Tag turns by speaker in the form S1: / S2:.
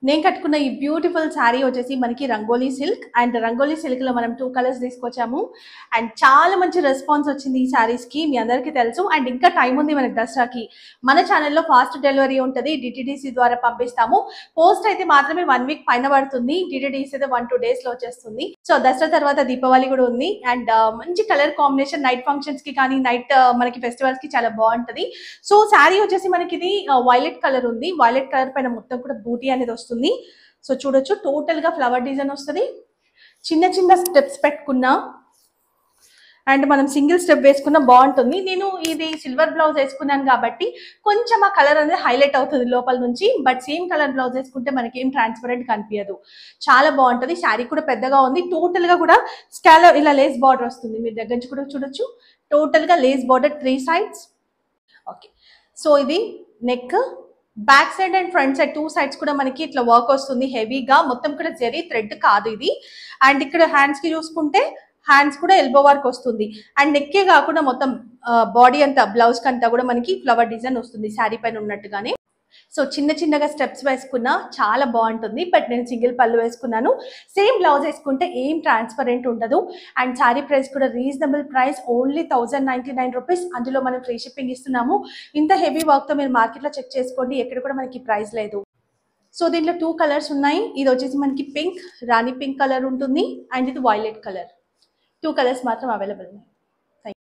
S1: నేను కట్టుకున్న ఈ బ్యూటిఫుల్ శారీ వచ్చేసి మనకి rangoli silk and rangoli silk లో మనం 2 కలర్స్ తీసుకొచ్చాము అండ్ చాలా మంచి రెస్పాన్స్ వచ్చింది ఈ శారీస్ కి. మీ అందరికీ తెలుసు అండ్ ఇంకా టైం ఉంది మనకి దసరాకి. మన ఛానల్లో ఫాస్ట్ డెలివరీ ఉంటుంది, డిటిడిసి ద్వారా పంపిస్తాము. పోస్ట్ అయితే మాత్రమే 1 వీక్ పైన పడుతుంది, డిటిడిసి అయితే 1-2 డేస్ లో వచ్చేస్తుంది. సో దసరా తర్వాత దీపావళి కూడా ఉంది అండ్ మంచి కలర్ కాంబినేషన్ నైట్ ఫంక్షన్స్ కి కానీ నైట్ మనకి ఫెస్టివల్స్ కి చాలా బాగుంటది. సో శారీ వచ్చేసి మనకి ఇది వైలెట్ కలర్ ఉంది, వైలెట్ కలర్ పైన మొత్తం కూడా బూటీ అనేది వస్తుంది. సో చూడొచ్చు టోటల్ గా ఫ్లవర్ డిజైన్ వస్తుంది. చిన్న చిన్న స్టెప్స్ పెట్టుకున్నా అండ్ మనం సింగిల్ స్టెప్ వేసుకున్నా బాగుంటుంది. నేను ఇది సిల్వర్ బ్లౌజ్ వేసుకున్నాను కాబట్టి కొంచెం ఆ కలర్ అనేది హైలైట్ అవుతుంది లోపల నుంచి. బట్ సేమ్ కలర్ బ్లౌజ్ వేసుకుంటే మనకి ఏం ట్రాన్స్పరెంట్ కనిపించదు, చాలా బాగుంటుంది. శారీ కూడా పెద్దగా ఉంది, టోటల్ గా కూడా స్కాలో ఇలా లేస్ బార్డర్ వస్తుంది. మీరు దగ్గర నుంచి కూడా చూడొచ్చు టోటల్ గా lace border 3 sides. Okay, so ఇది neck, back side and front side 2 sides కూడా మనకి ఇట్లా వర్క్ వస్తుంది హెవీగా. మొత్తం కూడా జరీ థ్రెడ్ కాదు ఇది. అండ్ ఇక్కడ హ్యాండ్స్ కి చూసుకుంటే హ్యాండ్స్ కూడా ఎల్బో వర్క్ వస్తుంది అండ్ నెక్కే కాకుండా మొత్తం బాడీ అంతా బ్లౌజ్ కంతా కూడా మనకి ఫ్లవర్ డిజైన్ వస్తుంది శారీ పైన ఉన్నట్టుగానే. సో చిన్న చిన్నగా స్టెప్స్ వేసుకున్నా చాలా బాగుంటుంది. బట్ నేను సింగిల్ పళ్ళు వేసుకున్నాను. సేమ్ బ్లౌజ్ వేసుకుంటే ఏం ట్రాన్స్పరెంట్ ఉండదు అండ్ శారీ ప్రైస్ కూడా రీజనబుల్ ప్రైస్, ఓన్లీ 1099 రూపీస్. అందులో మనం ఫ్రీ షిప్పింగ్ ఇస్తున్నాము. ఇంత హెవీ వర్క్ తో మీరు మార్కెట్లో చెక్ చేసుకోండి, ఎక్కడ కూడా మనకి ప్రైస్ లేదు. సో దీంట్లో 2 కలర్స్ ఉన్నాయి. ఇది వచ్చేసి మనకి పింక్, రాణి పింక్ కలర్ ఉంటుంది అండ్ ఇది వైలెట్ కలర్. 2 కలర్స్ మాత్రం అవైలబుల్ ఉన్నాయి.